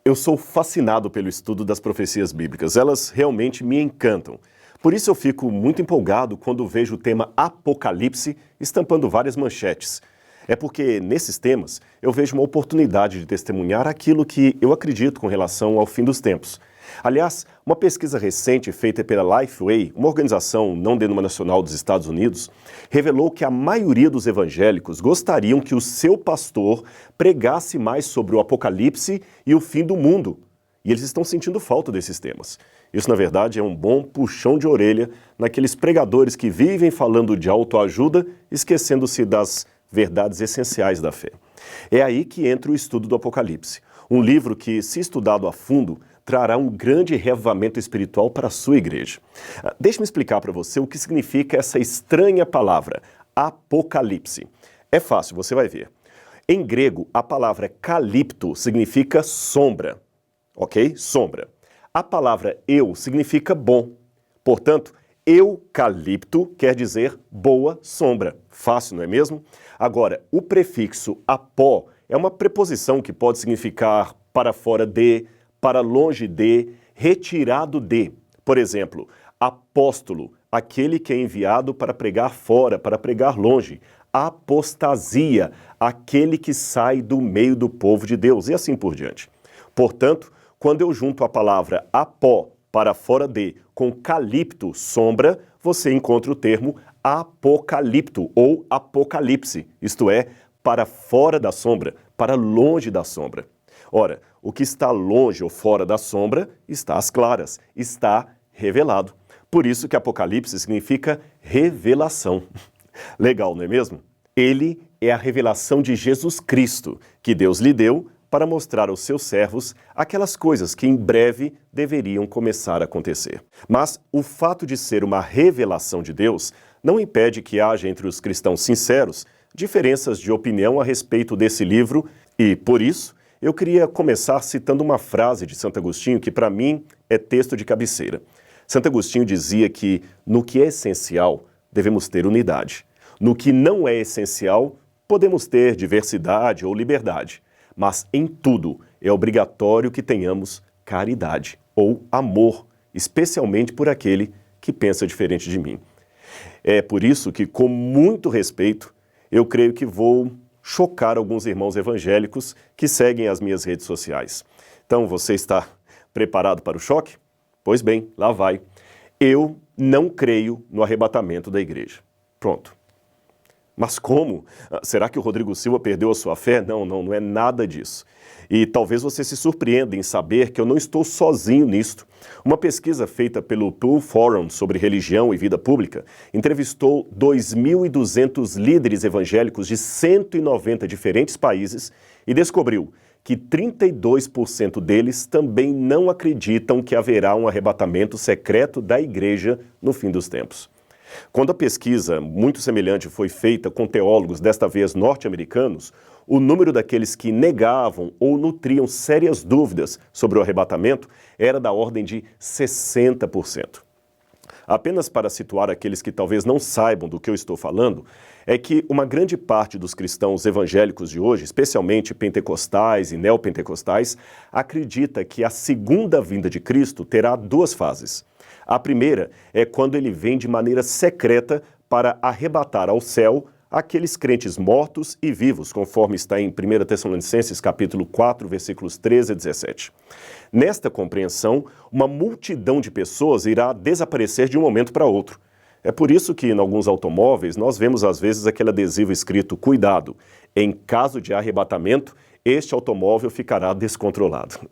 Eu sou fascinado pelo estudo das profecias bíblicas. Elas realmente me encantam. Por isso eu fico muito empolgado quando vejo o tema Apocalipse estampando várias manchetes. É porque, nesses temas, eu vejo uma oportunidade de testemunhar aquilo que eu acredito com relação ao fim dos tempos. Aliás, uma pesquisa recente feita pela Lifeway, uma organização não denominacional dos Estados Unidos, revelou que a maioria dos evangélicos gostariam que o seu pastor pregasse mais sobre o Apocalipse e o fim do mundo. E eles estão sentindo falta desses temas. Isso, na verdade, é um bom puxão de orelha naqueles pregadores que vivem falando de autoajuda, esquecendo-se das verdades essenciais da fé. É aí que entra o estudo do Apocalipse. Um livro que, se estudado a fundo, trará um grande reavivamento espiritual para a sua igreja. Deixe-me explicar para você o que significa essa estranha palavra, Apocalipse. É fácil, você vai ver. Em grego, a palavra calipto significa sombra, ok? Sombra. A palavra eu significa bom. Portanto, eucalipto quer dizer boa sombra. Fácil, não é mesmo? Agora, o prefixo apó é uma preposição que pode significar para fora de, para longe de, retirado de. Por exemplo, apóstolo, aquele que é enviado para pregar fora, para pregar longe. Apostasia, aquele que sai do meio do povo de Deus, e assim por diante. Portanto, quando eu junto a palavra apó, para fora de, com calipto, sombra, você encontra o termo apocalipto ou apocalipse, isto é, para fora da sombra, para longe da sombra. Ora, o que está longe ou fora da sombra está às claras, está revelado. Por isso que Apocalipse significa revelação. Legal, não é mesmo? Ele é a revelação de Jesus Cristo, que Deus lhe deu para mostrar aos seus servos aquelas coisas que em breve deveriam começar a acontecer. Mas o fato de ser uma revelação de Deus não impede que haja entre os cristãos sinceros diferenças de opinião a respeito desse livro e, por isso, eu queria começar citando uma frase de Santo Agostinho que, para mim, é texto de cabeceira. Santo Agostinho dizia que, no que é essencial, devemos ter unidade. No que não é essencial, podemos ter diversidade ou liberdade. Mas em tudo é obrigatório que tenhamos caridade ou amor, especialmente por aquele que pensa diferente de mim. É por isso que, com muito respeito, eu creio que vou chocar alguns irmãos evangélicos que seguem as minhas redes sociais. Então, você está preparado para o choque? Pois bem, lá vai. Eu não creio no arrebatamento da igreja. Pronto. Mas como? Será que o Rodrigo Silva perdeu a sua fé? Não é nada disso. E talvez você se surpreenda em saber que eu não estou sozinho nisto. Uma pesquisa feita pelo Pew Forum sobre religião e vida pública entrevistou 2.200 líderes evangélicos de 190 diferentes países e descobriu que 32% deles também não acreditam que haverá um arrebatamento secreto da igreja no fim dos tempos. Quando a pesquisa muito semelhante foi feita com teólogos, desta vez norte-americanos, o número daqueles que negavam ou nutriam sérias dúvidas sobre o arrebatamento era da ordem de 60%. Apenas para situar aqueles que talvez não saibam do que eu estou falando, é que uma grande parte dos cristãos evangélicos de hoje, especialmente pentecostais e neopentecostais, acredita que a segunda vinda de Cristo terá duas fases. A primeira é quando ele vem de maneira secreta para arrebatar ao céu aqueles crentes mortos e vivos, conforme está em 1 Tessalonicenses capítulo 4, versículos 13 a 17. Nesta compreensão, uma multidão de pessoas irá desaparecer de um momento para outro. É por isso que, em alguns automóveis, nós vemos às vezes aquele adesivo escrito "Cuidado, em caso de arrebatamento, este automóvel ficará descontrolado".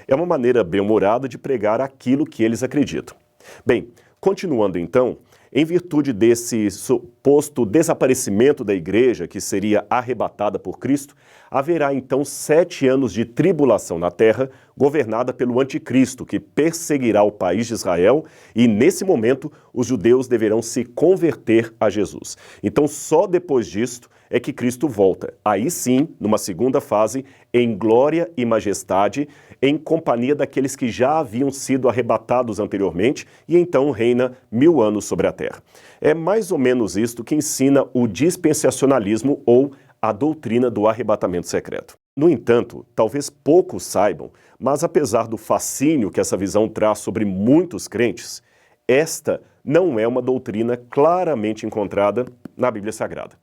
É uma maneira bem-humorada de pregar aquilo que eles acreditam. Bem, continuando então, em virtude desse suposto desaparecimento da igreja, que seria arrebatada por Cristo, haverá então 7 anos de tribulação na terra, governada pelo anticristo, que perseguirá o país de Israel, e nesse momento os judeus deverão se converter a Jesus. Então só depois disto é que Cristo volta. Aí sim, numa segunda fase, em glória e majestade, em companhia daqueles que já haviam sido arrebatados anteriormente, e então reina 1000 anos sobre a terra. É mais ou menos isto que ensina o dispensacionalismo ou a doutrina do arrebatamento secreto. No entanto, talvez poucos saibam, mas apesar do fascínio que essa visão traz sobre muitos crentes, esta não é uma doutrina claramente encontrada na Bíblia Sagrada.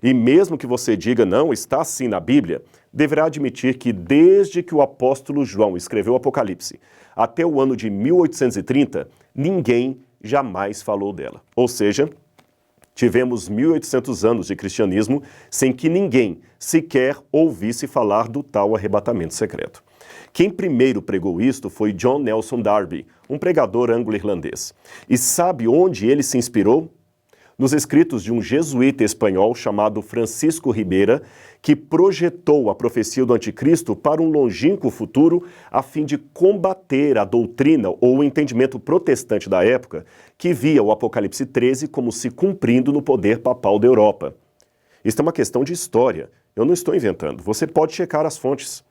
E mesmo que você diga não, está assim na Bíblia, deverá admitir que desde que o apóstolo João escreveu o Apocalipse até o ano de 1830, ninguém jamais falou dela. Ou seja, tivemos 1800 anos de cristianismo sem que ninguém sequer ouvisse falar do tal arrebatamento secreto. Quem primeiro pregou isto foi John Nelson Darby, um pregador anglo-irlandês. E sabe onde ele se inspirou? Nos escritos de um jesuíta espanhol chamado Francisco Ribeira, que projetou a profecia do anticristo para um longínquo futuro a fim de combater a doutrina ou o entendimento protestante da época, que via o Apocalipse 13 como se cumprindo no poder papal da Europa. Isto é uma questão de história. Eu não estou inventando. Você pode checar as fontes.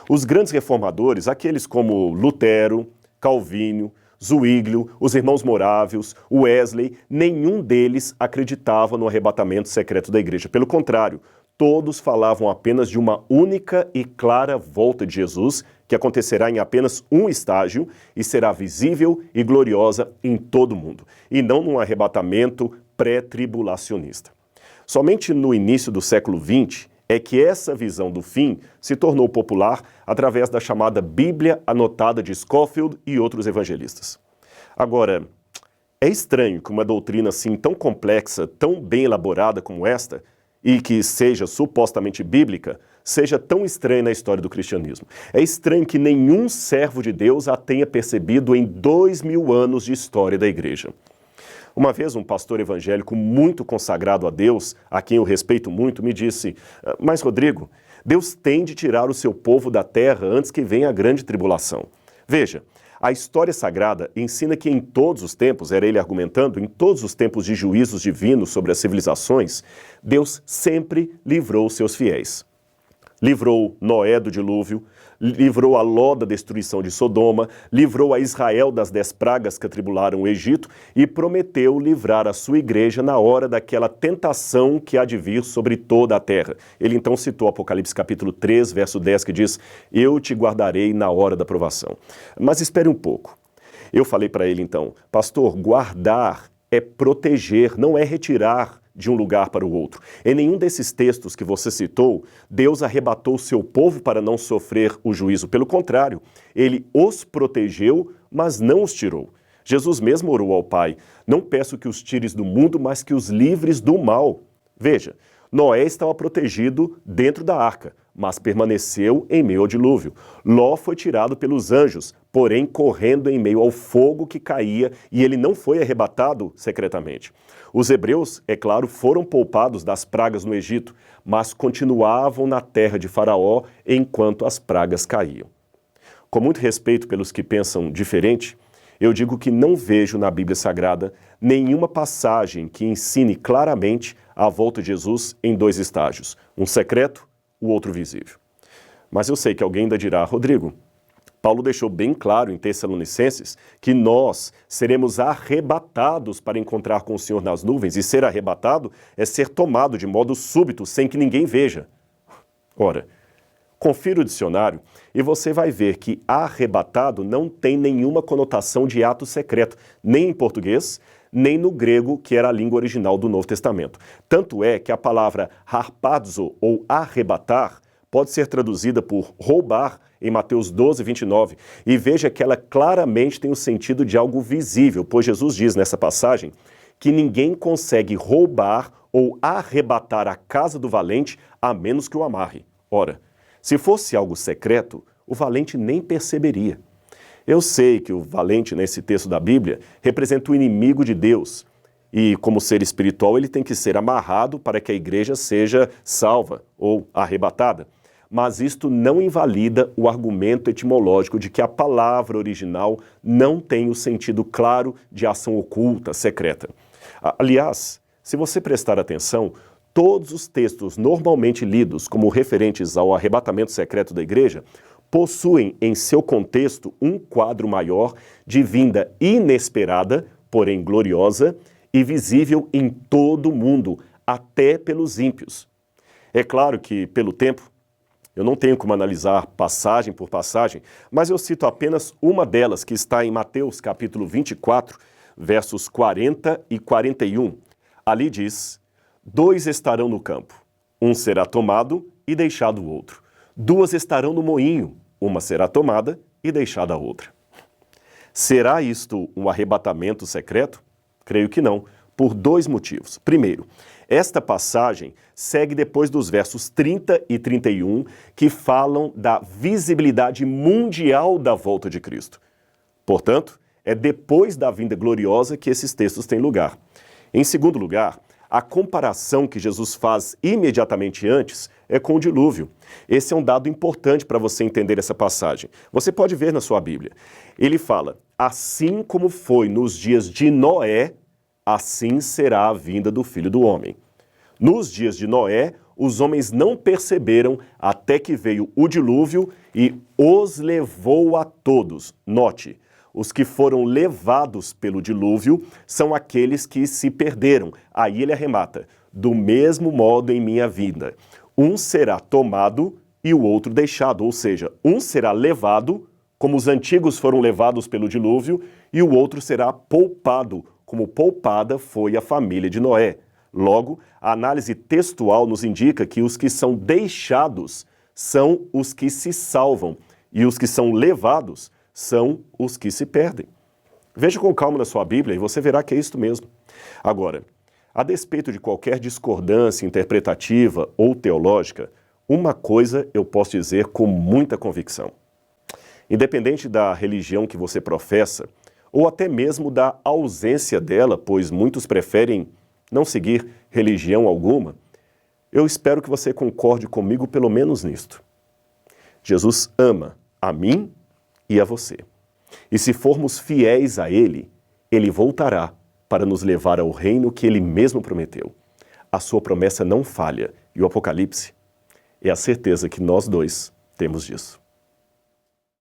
Os grandes reformadores, aqueles como Lutero, Calvino, Zwinglio, os irmãos Morávios, Wesley, nenhum deles acreditava no arrebatamento secreto da igreja. Pelo contrário, todos falavam apenas de uma única e clara volta de Jesus, que acontecerá em apenas um estágio e será visível e gloriosa em todo o mundo, e não num arrebatamento pré-tribulacionista. Somente no início do século XX é que essa visão do fim se tornou popular através da chamada Bíblia Anotada de Scofield e outros evangelistas. Agora, é estranho que uma doutrina assim tão complexa, tão bem elaborada como esta, e que seja supostamente bíblica, seja tão estranha na história do cristianismo. É estranho que nenhum servo de Deus a tenha percebido em 2000 anos de história da igreja. Uma vez um pastor evangélico muito consagrado a Deus, a quem eu respeito muito, me disse: mas Rodrigo, Deus tem de tirar o seu povo da terra antes que venha a grande tribulação. Veja, a história sagrada ensina que em todos os tempos, era ele argumentando, em todos os tempos de juízos divinos sobre as civilizações, Deus sempre livrou os seus fiéis. Livrou Noé do dilúvio, livrou a Ló da destruição de Sodoma, livrou a Israel das 10 pragas que atribularam o Egito e prometeu livrar a sua igreja na hora daquela tentação que há de vir sobre toda a terra. Ele então citou Apocalipse capítulo 3, verso 10, que diz: eu te guardarei na hora da provação. Mas espere um pouco. Eu falei para ele então: pastor, guardar é proteger, não é retirar de um lugar para o outro. Em nenhum desses textos que você citou, Deus arrebatou o seu povo para não sofrer o juízo. Pelo contrário, ele os protegeu, mas não os tirou. Jesus mesmo orou ao Pai: não peço que os tires do mundo, mas que os livres do mal. Veja, Noé estava protegido dentro da arca, mas permaneceu em meio ao dilúvio. Ló foi tirado pelos anjos, porém correndo em meio ao fogo que caía, e ele não foi arrebatado secretamente. Os hebreus, é claro, foram poupados das pragas no Egito, mas continuavam na terra de Faraó enquanto as pragas caíam. Com muito respeito pelos que pensam diferente, eu digo que não vejo na Bíblia Sagrada nenhuma passagem que ensine claramente a volta de Jesus em 2 estágios, um secreto, o outro visível. Mas eu sei que alguém ainda dirá: Rodrigo, Paulo deixou bem claro em Tessalonicenses que nós seremos arrebatados para encontrar com o Senhor nas nuvens, e ser arrebatado é ser tomado de modo súbito, sem que ninguém veja. Ora, confira o dicionário e você vai ver que arrebatado não tem nenhuma conotação de ato secreto, nem em português, nem no grego, que era a língua original do Novo Testamento. Tanto é que a palavra harpazo, ou arrebatar, pode ser traduzida por roubar em Mateus 12, 29. E veja que ela claramente tem o sentido de algo visível, pois Jesus diz nessa passagem que ninguém consegue roubar ou arrebatar a casa do valente a menos que o amarre. Ora, se fosse algo secreto, o valente nem perceberia. Eu sei que o valente, nesse texto da Bíblia, representa o inimigo de Deus. E, como ser espiritual, ele tem que ser amarrado para que a igreja seja salva ou arrebatada. Mas isto não invalida o argumento etimológico de que a palavra original não tem o sentido claro de ação oculta, secreta. Aliás, se você prestar atenção, todos os textos normalmente lidos como referentes ao arrebatamento secreto da igreja possuem em seu contexto um quadro maior de vinda inesperada, porém gloriosa, e visível em todo o mundo, até pelos ímpios. É claro que, pelo tempo, Eu não tenho como analisar passagem por passagem, mas eu cito apenas uma delas, que está em Mateus capítulo 24, versos 40 e 41. Ali diz: 2 estarão no campo, um será tomado e deixado o outro. 2 estarão no moinho, uma será tomada e deixada a outra. Será isto um arrebatamento secreto? Creio que não, por 2 motivos. Primeiro, esta passagem segue depois dos versos 30 e 31, que falam da visibilidade mundial da volta de Cristo. Portanto, é depois da vinda gloriosa que esses textos têm lugar. Em segundo lugar, a comparação que Jesus faz imediatamente antes é com o dilúvio. Esse é um dado importante para você entender essa passagem. Você pode ver na sua Bíblia. Ele fala: assim como foi nos dias de Noé, assim será a vinda do Filho do Homem. Nos dias de Noé, os homens não perceberam até que veio o dilúvio e os levou a todos. Note, os que foram levados pelo dilúvio são aqueles que se perderam. Aí ele arremata: do mesmo modo em minha vida, um será tomado e o outro deixado. Ou seja, um será levado, como os antigos foram levados pelo dilúvio, e o outro será poupado, como poupada foi a família de Noé. Logo, a análise textual nos indica que os que são deixados são os que se salvam, e os que são levados são os que se perdem. Veja com calma na sua Bíblia e você verá que é isto mesmo. Agora, a despeito de qualquer discordância interpretativa ou teológica, uma coisa eu posso dizer com muita convicção. Independente da religião que você professa, ou até mesmo da ausência dela, pois muitos preferem não seguir religião alguma, eu espero que você concorde comigo pelo menos nisto. Jesus ama a mim e a você. E se formos fiéis a Ele, Ele voltará para nos levar ao reino que Ele mesmo prometeu. A sua promessa não falha, e o Apocalipse é a certeza que nós dois temos disso.